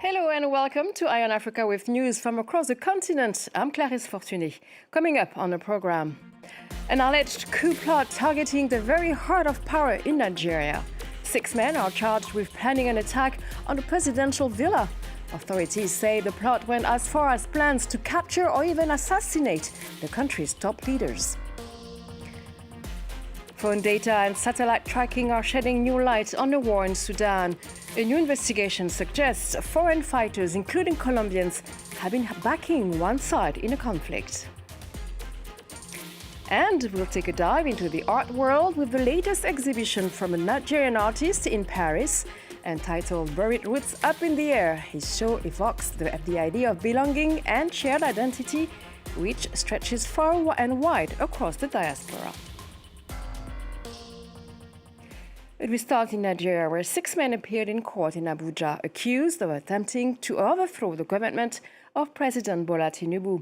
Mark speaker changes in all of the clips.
Speaker 1: Hello and welcome to Eye on Africa with news from across the continent. I'm Clarisse Fortuné. Coming up on the program, an alleged coup plot targeting the very heart of power in Nigeria. 6 men are charged with planning an attack on the presidential villa. Authorities say the plot went as far as plans to capture or even assassinate the country's top leaders. Phone data and satellite tracking are shedding new light on the war in Sudan. A new investigation suggests foreign fighters, including Colombians, have been backing one side in a conflict. And we'll take a dive into the art world with the latest exhibition from a Nigerian artist in Paris. Entitled Buried Roots Up in the Air, his show evokes the idea of belonging and shared identity, which stretches far and wide across the diaspora. But we start in Nigeria, where 6 men appeared in court in Abuja, accused of attempting to overthrow the government of President Bola Tinubu.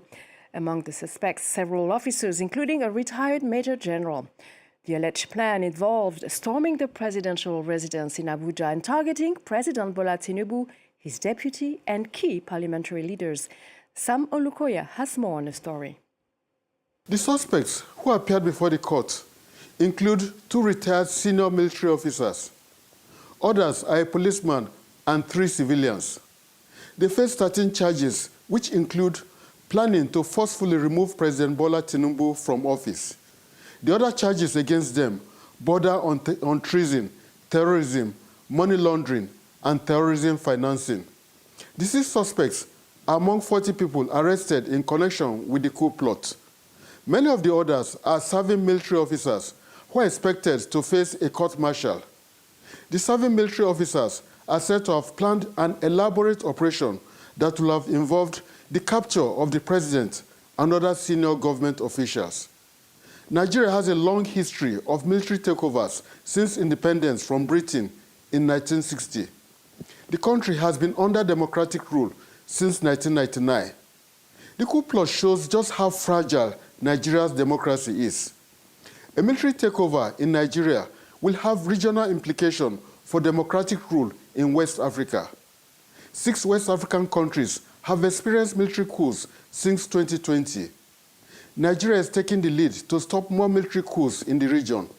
Speaker 1: Among the suspects, several officers, including a retired major general. The alleged plan involved storming the presidential residence in Abuja and targeting President Bola Tinubu, his deputy, and key parliamentary leaders. Sam Olukoya has more on the story.
Speaker 2: The suspects who appeared before the court include 2 retired senior military officers. Others are a policeman and 3 civilians. They face 13 charges, which include planning to forcefully remove President Bola Tinubu from office. The other charges against them border on treason, terrorism, money laundering, and terrorism financing. The 6 suspects are among 40 people arrested in connection with the coup plot. Many of the others are serving military officers who are expected to face a court-martial. The serving military officers are said to have planned an elaborate operation that will have involved the capture of the president and other senior government officials. Nigeria has a long history of military takeovers since independence from Britain in 1960. The country has been under democratic rule since 1999. The coup plot shows just how fragile Nigeria's democracy is. A military takeover in Nigeria will have regional implications for democratic rule in West Africa. 6 West African countries have experienced military coups since 2020. Nigeria is taking the lead to stop more military coups in the region.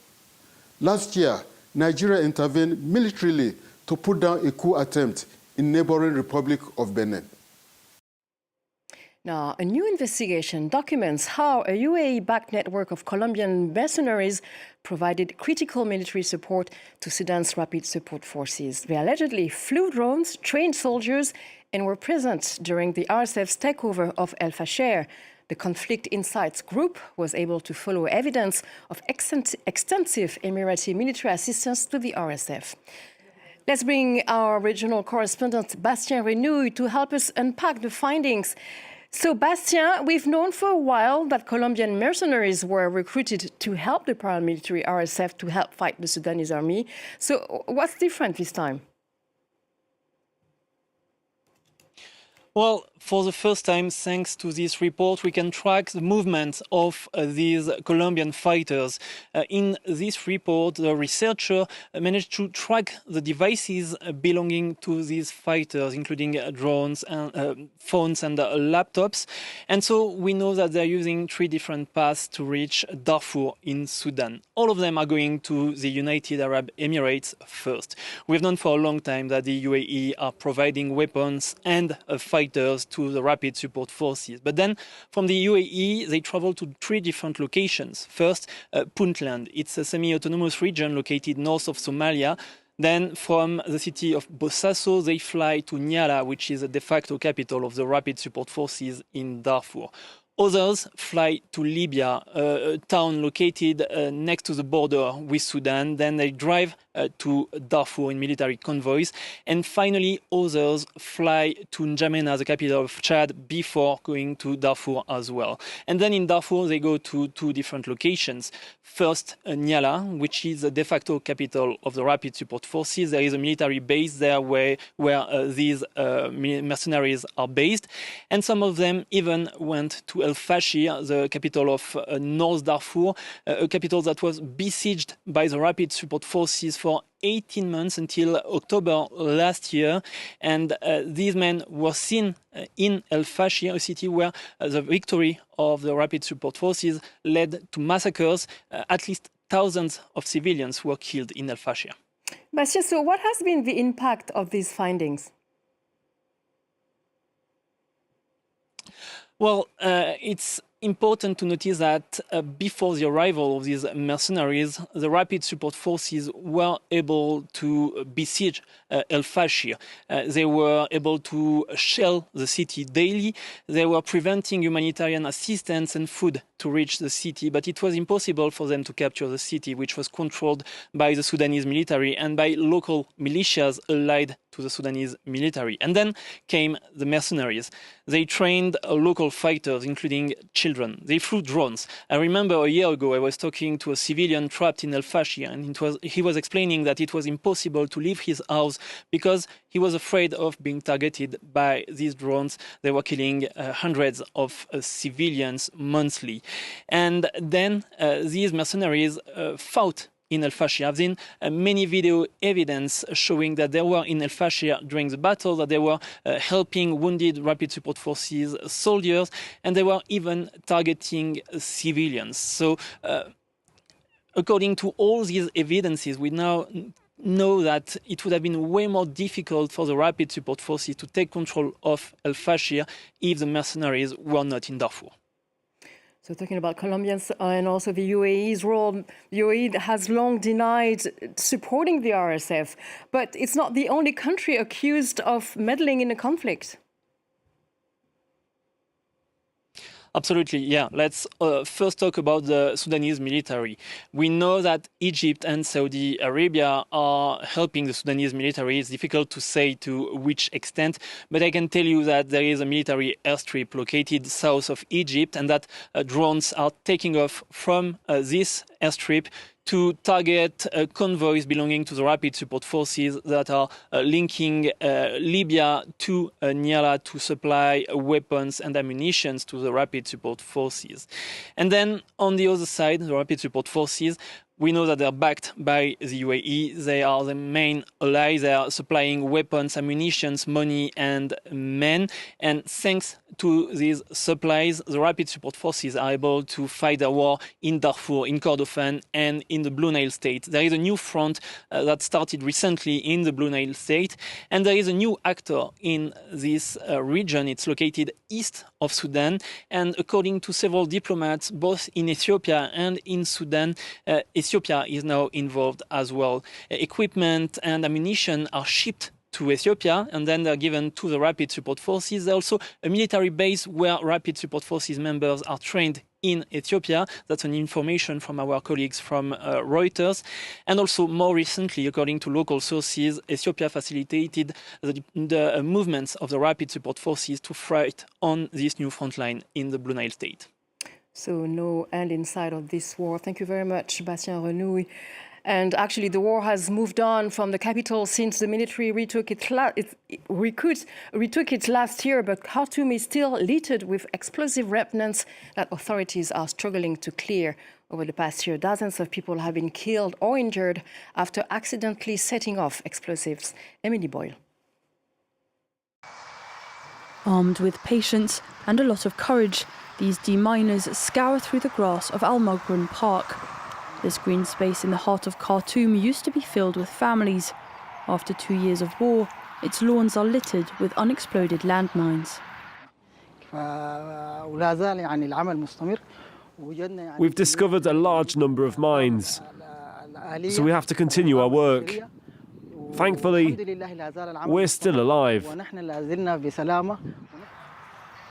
Speaker 2: Last year, Nigeria intervened militarily to put down a coup attempt in neighboring Republic of Benin.
Speaker 1: Now, a new investigation documents how a UAE-backed network of Colombian mercenaries provided critical military support to Sudan's rapid support forces. They allegedly flew drones, trained soldiers, and were present during the RSF's takeover of El Fasher. The Conflict Insights Group was able to follow evidence of extensive Emirati military assistance to the RSF. Let's bring our regional correspondent, Bastien Renouille, to help us unpack the findings. So, Bastien, we've known for a while that Colombian mercenaries were recruited to help the paramilitary RSF to help fight the Sudanese army. So, what's different this time?
Speaker 3: Well, for the first time, thanks to this report, we can track the movement of these Colombian fighters. In this report, the researcher managed to track the devices belonging to these fighters, including drones, and phones and laptops. And so we know that they're using 3 different paths to reach Darfur in Sudan. All of them are going to the United Arab Emirates first. We've known for a long time that the UAE are providing weapons and fighters to the rapid support forces. But then from the UAE, they travel to 3 different locations. First, Puntland. It's a semi-autonomous region located north of Somalia. Then from the city of Bosaso, they fly to Nyala, which is a de facto capital of the rapid support forces in Darfur. Others fly to Libya, a town located next to the border with Sudan. Then they drive to Darfur in military convoys. And finally, others fly to N'Djamena, the capital of Chad, before going to Darfur as well. And then in Darfur, they go to 2 different locations. First, Nyala, which is the de facto capital of the rapid support forces. There is a military base there where these mercenaries are based. And some of them even went to El Fasher, the capital of North Darfur, a capital that was besieged by the Rapid Support Forces for 18 months until October last year. And these men were seen in El Fasher, a city where the victory of the Rapid Support Forces led to massacres. At least thousands of civilians were killed in El Fasher.
Speaker 1: Bastien, so what has been the impact of these findings?
Speaker 3: Well, it's important to notice that before the arrival of these mercenaries, the Rapid Support Forces were able to besiege El Fasher. They were able to shell the city daily. They were preventing humanitarian assistance and food to reach the city, but it was impossible for them to capture the city, which was controlled by the Sudanese military and by local militias allied to the Sudanese military. And then came the mercenaries. They trained local fighters, including children. They flew drones. I remember a year ago I was talking to a civilian trapped in El Fasher, and he was explaining that it was impossible to leave his house because he was afraid of being targeted by these drones. They were killing hundreds of civilians monthly. And then these mercenaries fought in El Fasher. I've seen many video evidence showing that they were in El Fasher during the battle, that they were helping wounded Rapid Support Forces soldiers, and they were even targeting civilians. So according to all these evidences, we now know that it would have been way more difficult for the Rapid Support Forces to take control of El Fasher if the mercenaries were not in Darfur.
Speaker 1: So talking about Colombians and also the UAE's role, the UAE has long denied supporting the RSF, but it's not the only country accused of meddling in the conflict.
Speaker 3: Absolutely, yeah. Let's first talk about the Sudanese military. We know that Egypt and Saudi Arabia are helping the Sudanese military. It's difficult to say to which extent, but I can tell you that there is a military airstrip located south of Egypt and that drones are taking off from this airstrip to target convoys belonging to the Rapid Support Forces that are linking Libya to Nyala to supply weapons and ammunition to the Rapid Support Forces. And then on the other side, the Rapid Support Forces, we know that they're backed by the UAE. They are the main ally. They are supplying weapons, ammunition, money, and men. And thanks to these supplies, the Rapid Support Forces are able to fight the war in Darfur, in Kordofan, and in the Blue Nile State. There is a new front that started recently in the Blue Nile State, and there is a new actor in this region. It's located east of Sudan, and according to several diplomats, both in Ethiopia and in Sudan, Ethiopia is now involved as well. Equipment and ammunition are shipped to Ethiopia, and then they're given to the Rapid Support Forces. There's also a military base where Rapid Support Forces members are trained in Ethiopia. That's an information from our colleagues from Reuters. And also more recently, according to local sources, Ethiopia facilitated the movements of the Rapid Support Forces to fight on this new front line in the Blue Nile State.
Speaker 1: So no end in sight of this war. Thank you very much, Bastien Renouille. And actually, the war has moved on from the capital since the military retook it last year, but Khartoum is still littered with explosive remnants that authorities are struggling to clear. Over the past year, dozens of people have been killed or injured after accidentally setting off explosives. Emily Boyle.
Speaker 4: Armed with patience and a lot of courage, these deminers scour through the grass of Al Maghroun Park. This green space in the heart of Khartoum used to be filled with families. After 2 years of war, its lawns are littered with unexploded landmines.
Speaker 5: We've discovered a large number of mines, so we have to continue our work. Thankfully, we're still alive.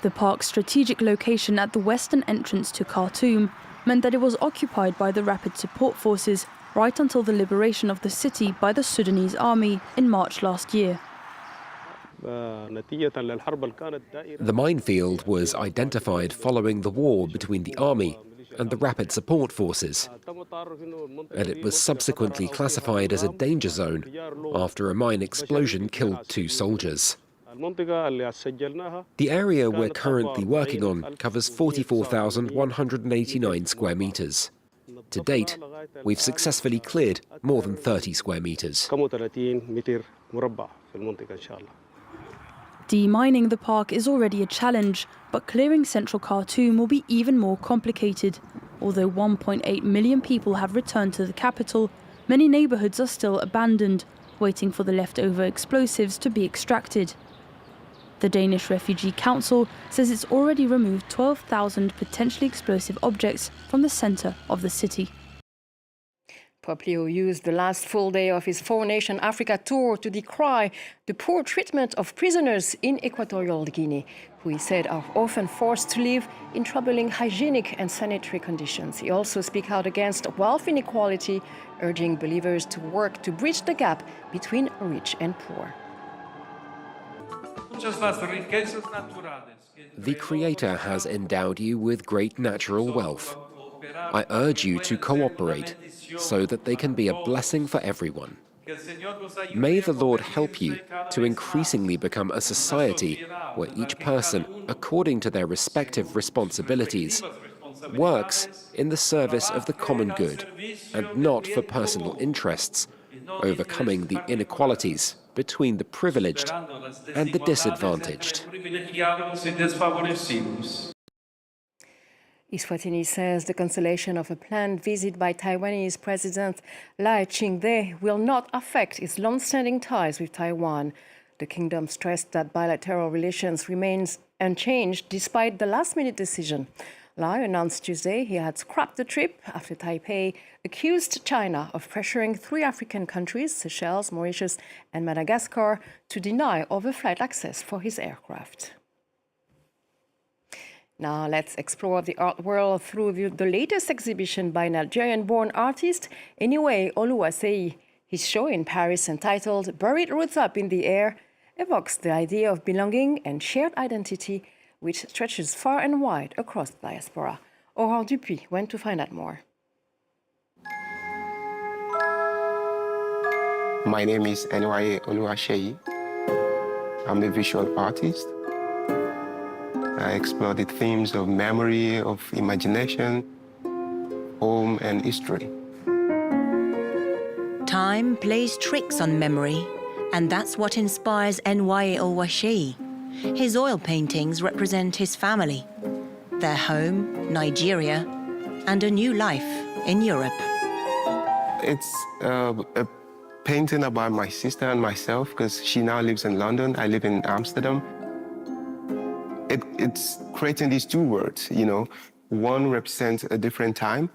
Speaker 4: The park's strategic location at the western entrance to Khartoum meant that it was occupied by the Rapid Support Forces right until the liberation of the city by the Sudanese army in March last year.
Speaker 6: The minefield was identified following the war between the army and the Rapid Support Forces, and it was subsequently classified as a danger zone after a mine explosion killed 2 soldiers. The area we're currently working on covers 44,189 square meters. To date, we've successfully cleared more than 30 square meters.
Speaker 4: Demining the park is already a challenge, but clearing central Khartoum will be even more complicated. Although 1.8 million people have returned to the capital, many neighbourhoods are still abandoned, waiting for the leftover explosives to be extracted. The Danish Refugee Council says it's already removed 12,000 potentially explosive objects from the centre of the city.
Speaker 1: Pompeo used the last full day of his four-nation Africa tour to decry the poor treatment of prisoners in Equatorial Guinea, who he said are often forced to live in troubling hygienic and sanitary conditions. He also spoke out against wealth inequality, urging believers to work to bridge the gap between rich and poor.
Speaker 6: The Creator has endowed you with great natural wealth. I urge you to cooperate so that they can be a blessing for everyone. May the Lord help you to increasingly become a society where each person, according to their respective responsibilities, works in the service of the common good and not for personal interests, overcoming the inequalities between the privileged and the disadvantaged.
Speaker 1: Eswatini says the cancellation of a planned visit by Taiwanese President Lai Ching-te will not affect its long-standing ties with Taiwan. The kingdom stressed that bilateral relations remains unchanged despite the last-minute decision. Lai announced Tuesday he had scrapped the trip after Taipei accused China of pressuring three African countries, Seychelles, Mauritius and Madagascar, to deny overflight access for his aircraft. Now let's explore the art world through the latest exhibition by Nigerian-born artist Eniwaye Oluwaseyi. His show in Paris, entitled Buried Roots Up in the Air, evokes the idea of belonging and shared identity, which stretches far and wide across the diaspora. Aurore Dupuis went to find out more.
Speaker 7: My name is Eniwaye Oluwaseyi. I'm a visual artist. I explore the themes of memory, of imagination, home, and history.
Speaker 8: Time plays tricks on memory, and that's what inspires Eniwaye Oluwaseyi. His oil paintings represent his family, their home, Nigeria, and a new life in Europe.
Speaker 7: It's a painting about my sister and myself, because she now lives in London, I live in Amsterdam. It's creating these two worlds, you know. One represents a different time,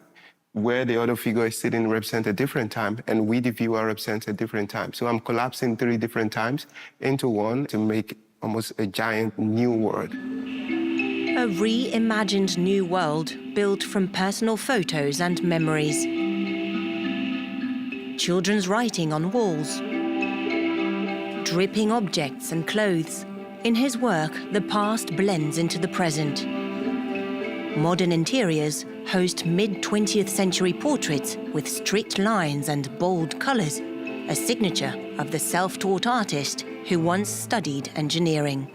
Speaker 7: where the other figure is sitting represents a different time, and we, the viewer, represents a different time. So I'm collapsing three different times into one to make almost a giant new world.
Speaker 8: A reimagined new world built from personal photos and memories. Children's writing on walls. Dripping objects and clothes. In his work, the past blends into the present. Modern interiors host mid-20th century portraits with strict lines and bold colors, a signature of the self-taught artist who once studied engineering.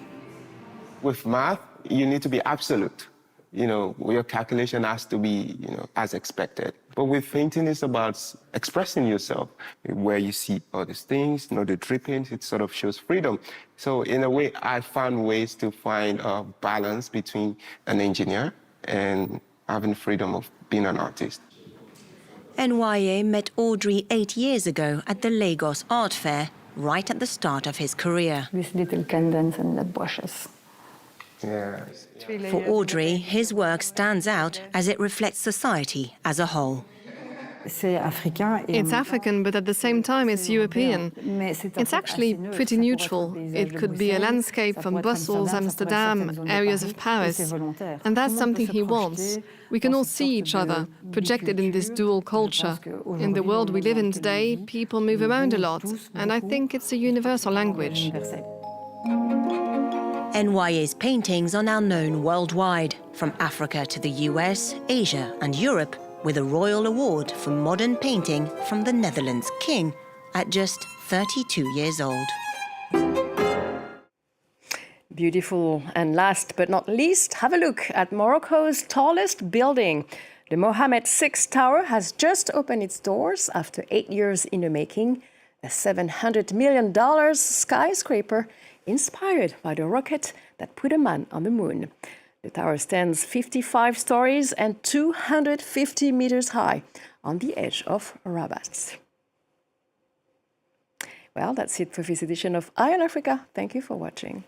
Speaker 7: With math, you need to be absolute. You know, your calculation has to be, as expected. But with painting, it's about expressing yourself, where you see all these things, the drippings, it sort of shows freedom. So in a way, I found ways to find a balance between an engineer and having freedom of being an artist.
Speaker 8: Eniwaye met Audrey 8 years ago at the Lagos Art Fair, right at the start of his career.
Speaker 9: These little candles and the brushes.
Speaker 7: Yeah.
Speaker 8: For Audrey, his work stands out as it reflects society as a whole.
Speaker 10: It's African, but at the same time it's European. It's actually pretty neutral. It could be a landscape from Brussels, Amsterdam, areas of Paris. And that's something he wants. We can all see each other, projected in this dual culture. In the world we live in today, people move around a lot, and I think it's a universal language.
Speaker 8: Eniwaye's paintings are now known worldwide, from Africa to the US, Asia and Europe, with a Royal Award for Modern Painting from the Netherlands King at just 32 years old.
Speaker 1: Beautiful. And last but not least, have a look at Morocco's tallest building. The Mohammed VI Tower has just opened its doors after 8 years in the making. A $700 million skyscraper inspired by the rocket that put a man on the moon. The tower stands 55 stories and 250 meters high on the edge of Rabat. Well, that's it for this edition of Eye on Africa. Thank you for watching.